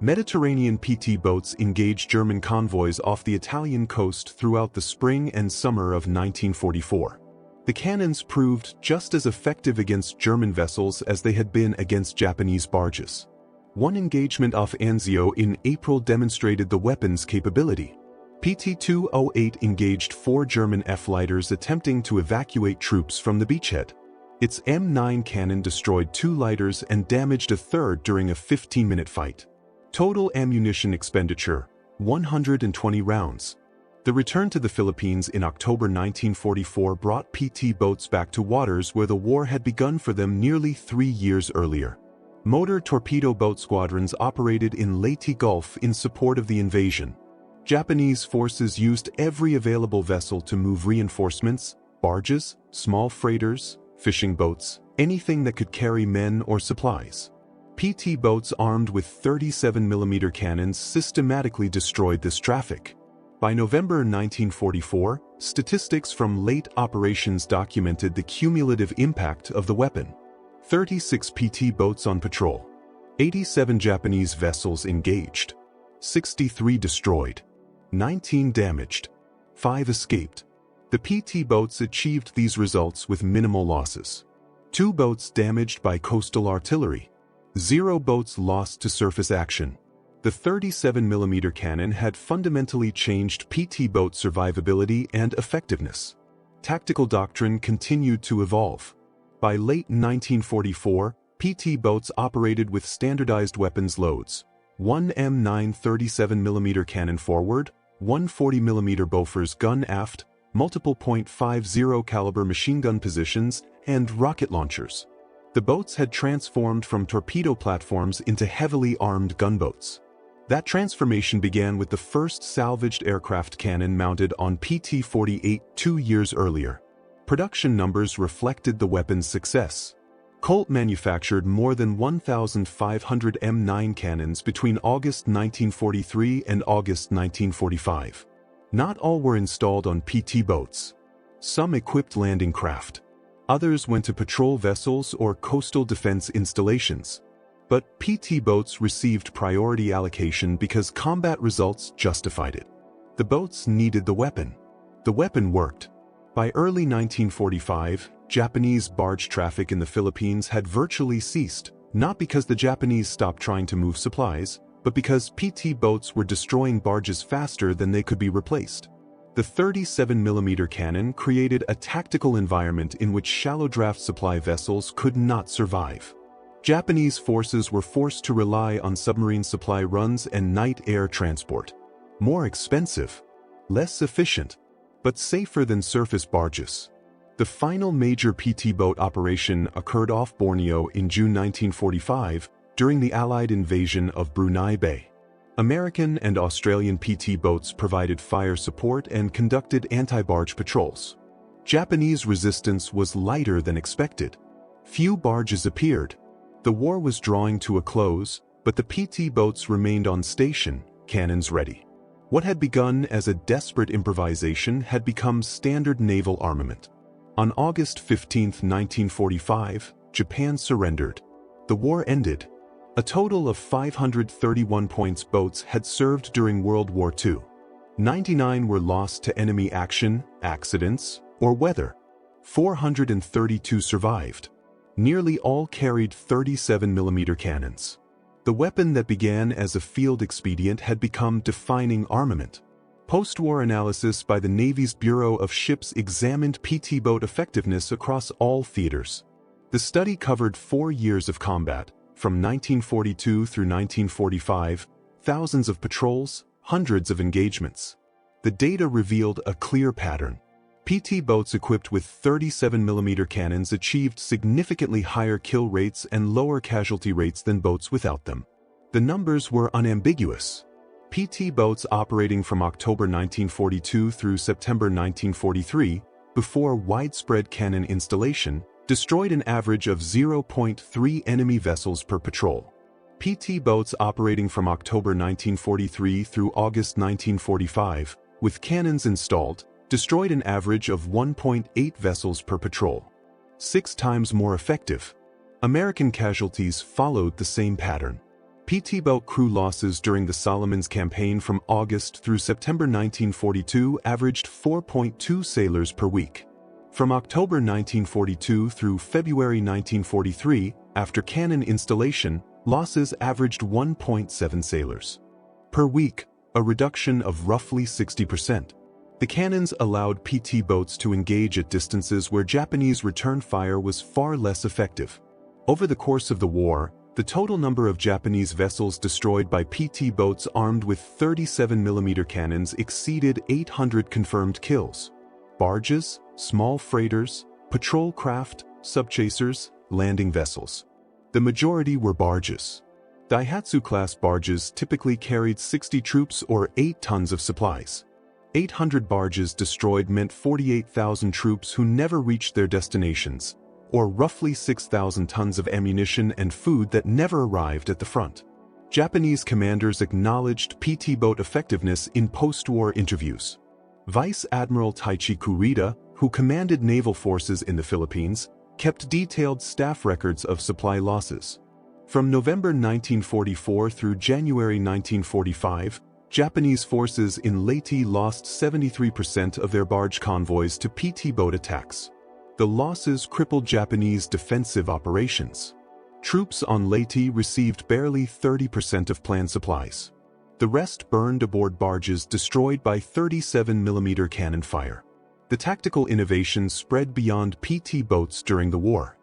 Mediterranean PT boats engaged German convoys off the Italian coast throughout the spring and summer of 1944. The cannons proved just as effective against German vessels as they had been against Japanese barges. One engagement off Anzio in April demonstrated the weapon's capability. PT-208 engaged 4 German F-lighters attempting to evacuate troops from the beachhead. Its M9 cannon destroyed 2 lighters and damaged a third during a 15-minute fight. Total ammunition expenditure, 120 rounds. The return to the Philippines in October 1944 brought PT boats back to waters where the war had begun for them nearly 3 years earlier. Motor torpedo boat squadrons operated in Leyte Gulf in support of the invasion. Japanese forces used every available vessel to move reinforcements, barges, small freighters, fishing boats, anything that could carry men or supplies. PT boats armed with 37mm cannons systematically destroyed this traffic. By November 1944, statistics from late operations documented the cumulative impact of the weapon. 36 PT boats on patrol. 87 Japanese vessels engaged. 63 destroyed. 19 damaged. 5 escaped. The PT boats achieved these results with minimal losses. 2 boats damaged by coastal artillery. 0 boats lost to surface action. The 37mm cannon had fundamentally changed PT boat survivability and effectiveness. Tactical doctrine continued to evolve. By late 1944, PT boats operated with standardized weapons loads: 1 M9 37mm cannon forward, 1 40mm Bofors gun aft, multiple .50 caliber machine gun positions, and rocket launchers. The boats had transformed from torpedo platforms into heavily armed gunboats. That transformation began with the first salvaged aircraft cannon mounted on PT-48 2 years earlier. Production numbers reflected the weapon's success. Colt manufactured more than 1,500 M9 cannons between August 1943 and August 1945. Not all were installed on PT boats. Some equipped landing craft. Others went to patrol vessels or coastal defense installations. But PT boats received priority allocation because combat results justified it. The boats needed the weapon. The weapon worked. By early 1945, Japanese barge traffic in the Philippines had virtually ceased, not because the Japanese stopped trying to move supplies, but because PT boats were destroying barges faster than they could be replaced. The 37mm cannon created a tactical environment in which shallow draft supply vessels could not survive. Japanese forces were forced to rely on submarine supply runs and night air transport. More expensive, less efficient, but safer than surface barges. The final major PT boat operation occurred off Borneo in June 1945 during the Allied invasion of Brunei Bay. American and Australian PT boats provided fire support and conducted anti-barge patrols. Japanese resistance was lighter than expected. Few barges appeared. The war was drawing to a close, but the PT boats remained on station, cannons ready. What had begun as a desperate improvisation had become standard naval armament. On August 15, 1945, Japan surrendered. The war ended. A total of 531 boats had served during World War II. 99 were lost to enemy action, accidents, or weather. 432 survived. Nearly all carried 37mm cannons. The weapon that began as a field expedient had become defining armament. Post-war analysis by the Navy's Bureau of Ships examined PT boat effectiveness across all theaters. The study covered 4 years of combat, from 1942 through 1945, thousands of patrols, hundreds of engagements. The data revealed a clear pattern. PT boats equipped with 37mm cannons achieved significantly higher kill rates and lower casualty rates than boats without them. The numbers were unambiguous. PT boats operating from October 1942 through September 1943, before widespread cannon installation, destroyed an average of 0.3 enemy vessels per patrol. PT boats operating from October 1943 through August 1945, with cannons installed, destroyed an average of 1.8 vessels per patrol. 6 times more effective. American casualties followed the same pattern. PT-boat crew losses during the Solomons campaign from August through September 1942 averaged 4.2 sailors per week. From October 1942 through February 1943, after cannon installation, losses averaged 1.7 sailors per week, a reduction of roughly 60%. The cannons allowed PT boats to engage at distances where Japanese return fire was far less effective. Over the course of the war, the total number of Japanese vessels destroyed by PT boats armed with 37mm cannons exceeded 800 confirmed kills. Barges, small freighters, patrol craft, subchasers, landing vessels. The majority were barges. Daihatsu-class barges typically carried 60 troops or 8 tons of supplies. 800 barges destroyed meant 48,000 troops who never reached their destinations, or roughly 6,000 tons of ammunition and food that never arrived at the front. Japanese commanders acknowledged PT boat effectiveness in post-war interviews. Vice Admiral Taichi Kurita, who commanded naval forces in the Philippines, kept detailed staff records of supply losses. From November 1944 through January 1945, Japanese forces in Leyte lost 73% of their barge convoys to PT boat attacks. The losses crippled Japanese defensive operations. Troops on Leyte received barely 30% of planned supplies. The rest burned aboard barges destroyed by 37mm cannon fire. The tactical innovation spread beyond PT boats during the war.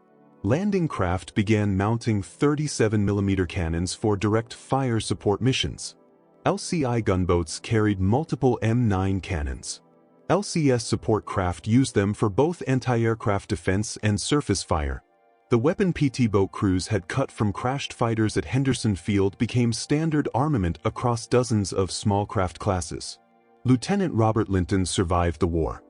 Landing craft began mounting 37mm cannons for direct fire support missions. LCI gunboats carried multiple M9 cannons. LCS support craft used them for both anti-aircraft defense and surface fire. The weapon PT boat crews had cut from crashed fighters at Henderson Field became standard armament across dozens of small craft classes. Lieutenant Robert Lynch survived the war.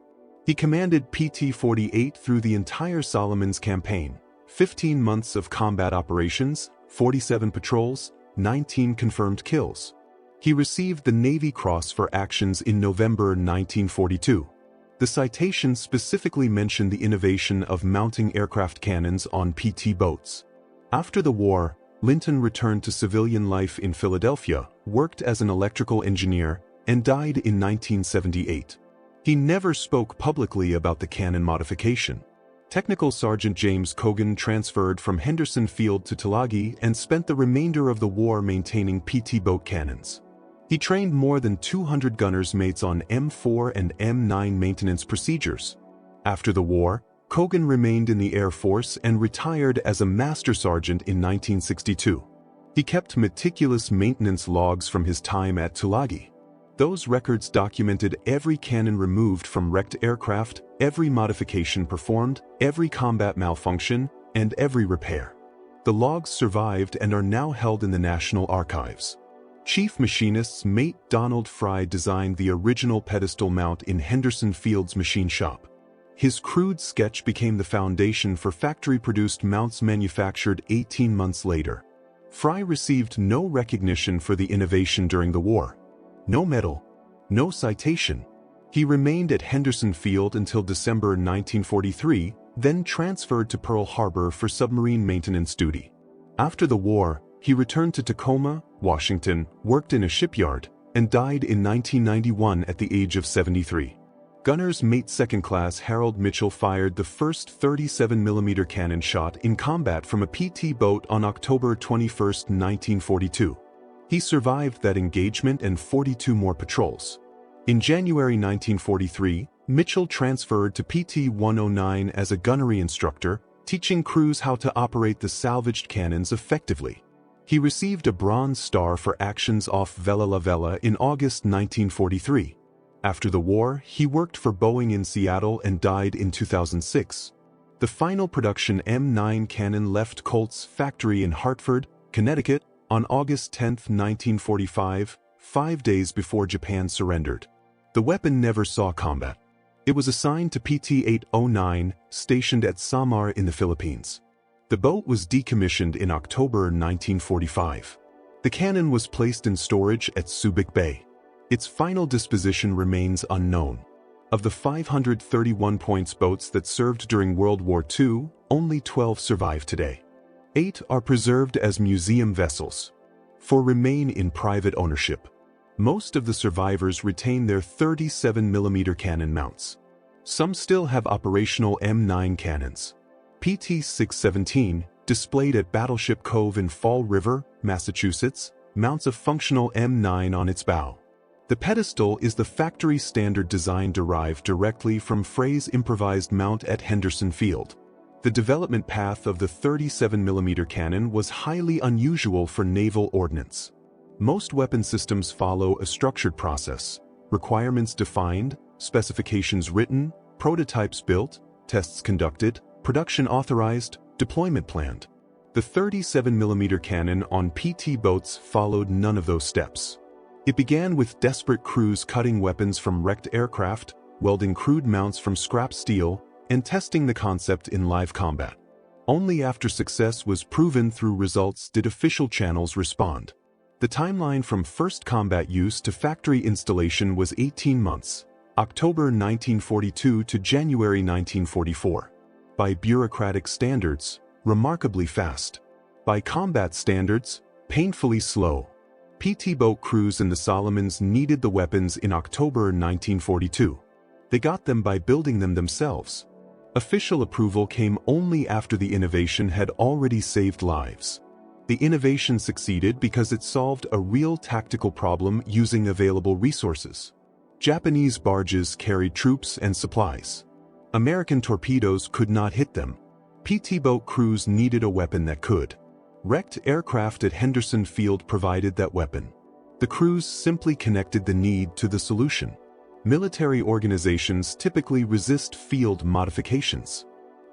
He commanded PT-48 through the entire Solomons campaign, 15 months of combat operations, 47 patrols, 19 confirmed kills. He received the Navy Cross for actions in November 1942. The citation specifically mentioned the innovation of mounting aircraft cannons on PT boats. After the war, Linton returned to civilian life in Philadelphia, worked as an electrical engineer, and died in 1978. He never spoke publicly about the cannon modification. Technical Sergeant James Cogan transferred from Henderson Field to Tulagi and spent the remainder of the war maintaining PT boat cannons. He trained more than 200 gunners mates on M4 and M9 maintenance procedures. After the war, Cogan remained in the Air Force and retired as a master sergeant in 1962. He kept meticulous maintenance logs from his time at Tulagi. Those records documented every cannon removed from wrecked aircraft, every modification performed, every combat malfunction, and every repair. The logs survived and are now held in the National Archives. Chief Machinist's mate Donald Fry designed the original pedestal mount in Henderson Field's machine shop. His crude sketch became the foundation for factory-produced mounts manufactured 18 months later. Fry received no recognition for the innovation during the war. No medal, no citation. He remained at Henderson Field until December 1943, then transferred to Pearl Harbor for submarine maintenance duty. After the war, he returned to Tacoma, Washington, worked in a shipyard, and died in 1991 at the age of 73. Gunner's mate second class Harold Mitchell fired the first 37mm cannon shot in combat from a PT boat on October 21, 1942. He survived that engagement and 42 more patrols. In January 1943, Mitchell transferred to PT-109 as a gunnery instructor, teaching crews how to operate the salvaged cannons effectively. He received a Bronze Star for actions off Vela La Vela in August 1943. After the war, he worked for Boeing in Seattle and died in 2006. The final production M9 cannon left Colt's factory in Hartford, Connecticut, on August 10, 1945, 5 days before Japan surrendered. The weapon never saw combat. It was assigned to PT-809, stationed at Samar in the Philippines. The boat was decommissioned in October 1945. The cannon was placed in storage at Subic Bay. Its final disposition remains unknown. Of the 531 points boats that served during World War II, only 12 survive today. 8 are preserved as museum vessels. 4 remain in private ownership. Most of the survivors retain their 37mm cannon mounts. Some still have operational M9 cannons. PT-617, displayed at Battleship Cove in Fall River, Massachusetts, mounts a functional M9 on its bow. The pedestal is the factory standard design derived directly from Frey's improvised mount at Henderson Field. The development path of the 37mm cannon was highly unusual for naval ordnance. Most weapon systems follow a structured process: requirements defined, specifications written, prototypes built, tests conducted, production authorized, deployment planned. The 37mm cannon on ptboats followed none of those steps. It began with desperate crews cutting weapons from wrecked aircraft, welding crude mounts from scrap steel, and testing the concept in live combat. Only after success was proven through results did official channels respond. The timeline from first combat use to factory installation was 18 months, October 1942 to January 1944. By bureaucratic standards, remarkably fast. By combat standards, painfully slow. PT-boat crews in the Solomons needed the weapons in October 1942. They got them by building them themselves. Official approval came only after the innovation had already saved lives. The innovation succeeded because it solved a real tactical problem using available resources. Japanese barges carried troops and supplies. American torpedoes could not hit them. PT-boat crews needed a weapon that could. Wrecked aircraft at Henderson Field provided that weapon. The crews simply connected the need to the solution. Military organizations typically resist field modifications.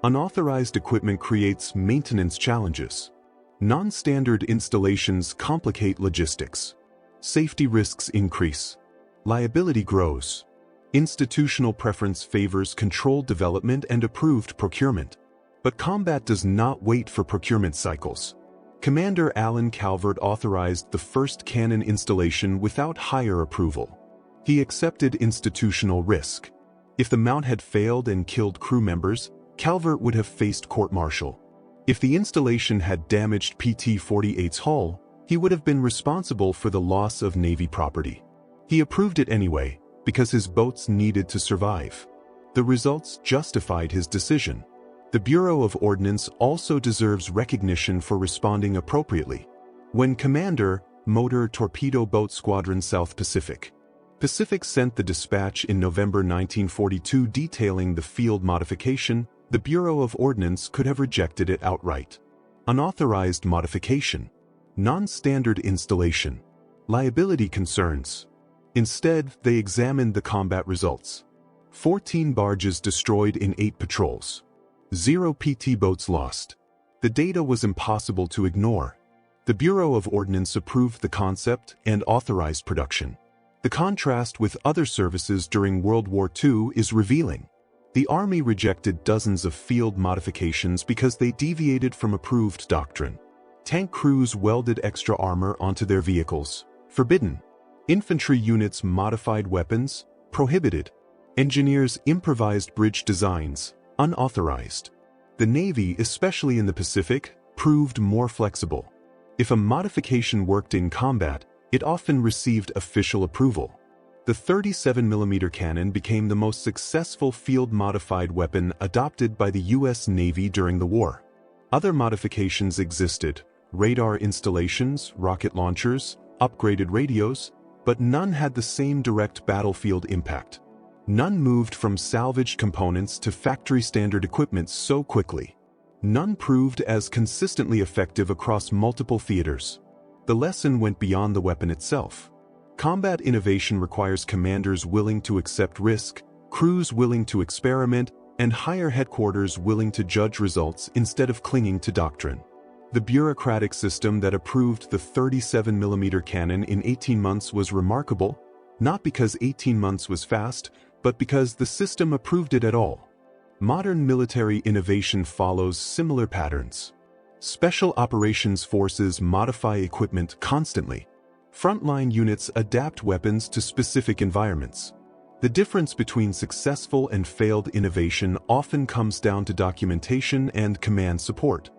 Unauthorized equipment creates maintenance challenges. Non-standard installations complicate logistics. Safety risks increase. Liability grows. Institutional preference favors controlled development and approved procurement. But combat does not wait for procurement cycles. Commander Alan Calvert authorized the first cannon installation without higher approval. He accepted institutional risk. If the mount had failed and killed crew members, Calvert would have faced court-martial. If the installation had damaged PT-48's hull, he would have been responsible for the loss of Navy property. He approved it anyway, because his boats needed to survive. The results justified his decision. The Bureau of Ordnance also deserves recognition for responding appropriately. When Commander, Motor Torpedo Boat Squadron South Pacific sent the dispatch in November 1942 detailing the field modification, the Bureau of Ordnance could have rejected it outright. Unauthorized modification. Non-standard installation. Liability concerns. Instead, they examined the combat results. 14 barges destroyed in 8 patrols. 0 PT boats lost. The data was impossible to ignore. The Bureau of Ordnance approved the concept and authorized production. The contrast with other services during World War II is revealing. The Army rejected dozens of field modifications because they deviated from approved doctrine. Tank crews welded extra armor onto their vehicles. Forbidden. Infantry units modified weapons. Prohibited. Engineers improvised bridge designs. Unauthorized. The Navy, especially in the Pacific, proved more flexible. If a modification worked in combat, it often received official approval. The 37mm cannon became the most successful field-modified weapon adopted by the U.S. Navy during the war. Other modifications existed: radar installations, rocket launchers, upgraded radios, but none had the same direct battlefield impact. None moved from salvaged components to factory-standard equipment so quickly. None proved as consistently effective across multiple theaters. The lesson went beyond the weapon itself. Combat innovation requires commanders willing to accept risk, crews willing to experiment, and higher headquarters willing to judge results instead of clinging to doctrine. The bureaucratic system that approved the 37mm cannon in 18 months was remarkable, not because 18 months was fast, but because the system approved it at all. Modern military innovation follows similar patterns. Special operations forces modify equipment constantly. Frontline units adapt weapons to specific environments. The difference between successful and failed innovation often comes down to documentation and command support.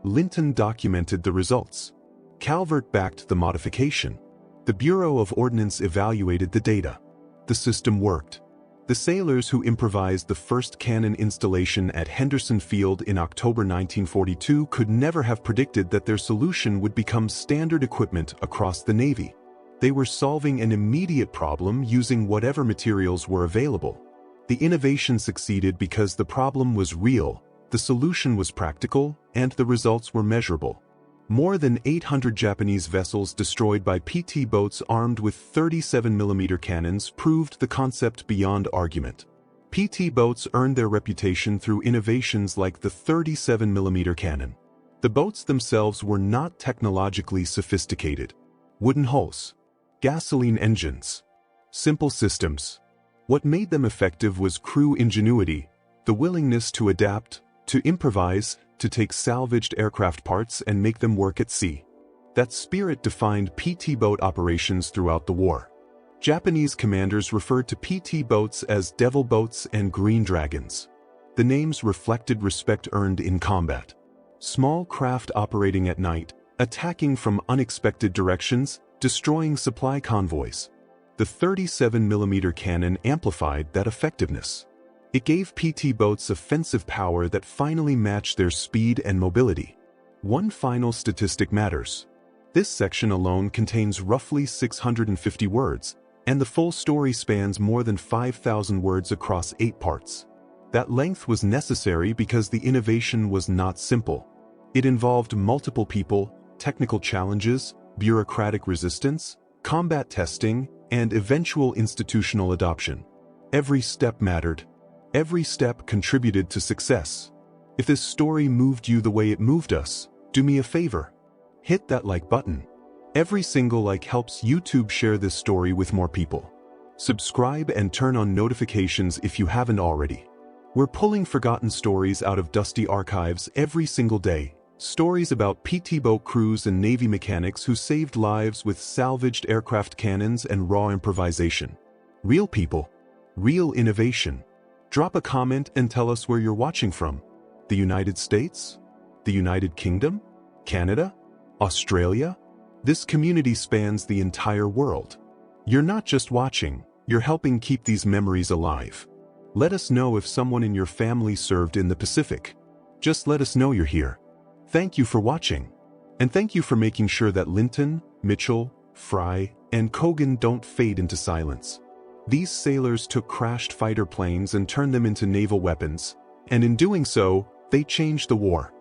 Linton documented the results. Calvert backed the modification. The Bureau of Ordnance evaluated the data. The system worked. The sailors who improvised the first cannon installation at Henderson Field in October 1942 could never have predicted that their solution would become standard equipment across the Navy. They were solving an immediate problem using whatever materials were available. The innovation succeeded because the problem was real, the solution was practical, and the results were measurable. More than 800 Japanese vessels destroyed by ptboats armed with 37mm cannons proved the concept beyond argument. Ptboats earned their reputation through innovations like the 37mm cannon. The boats themselves were not technologically sophisticated. Wooden hulls, gasoline engines, simple systems. What made them effective was crew ingenuity, the willingness to adapt, to improvise, to take salvaged aircraft parts and make them work at sea. That spirit defined ptboat operations throughout the war. Japanese commanders referred to ptboats as devil boats and green dragons. The names reflected respect earned in combat. Small craft operating at night, attacking from unexpected directions, destroying supply convoys. The 37mm cannon amplified that effectiveness. It gave ptboats offensive power that finally matched their speed and mobility. One final statistic matters. This section alone contains roughly 650 words, and the full story spans more than 5,000 words across 8 parts. That length was necessary because the innovation was not simple. It involved multiple people, technical challenges, bureaucratic resistance, combat testing, and eventual institutional adoption. Every step mattered. Every step contributed to success. If this story moved you the way it moved us, do me a favor. Hit that like button. Every single like helps YouTube share this story with more people. Subscribe and turn on notifications if you haven't already. We're pulling forgotten stories out of dusty archives every single day. Stories about ptboat crews and Navy mechanics who saved lives with salvaged aircraft cannons and raw improvisation. Real people. Real innovation. Drop a comment and tell us where you're watching from. The United States? The United Kingdom? Canada? Australia? This community spans the entire world. You're not just watching, you're helping keep these memories alive. Let us know if someone in your family served in the Pacific. Just let us know you're here. Thank you for watching. And thank you for making sure that Linton, Mitchell, Fry, and Cogan don't fade into silence. These sailors took crashed fighter planes and turned them into naval weapons, and in doing so, they changed the war.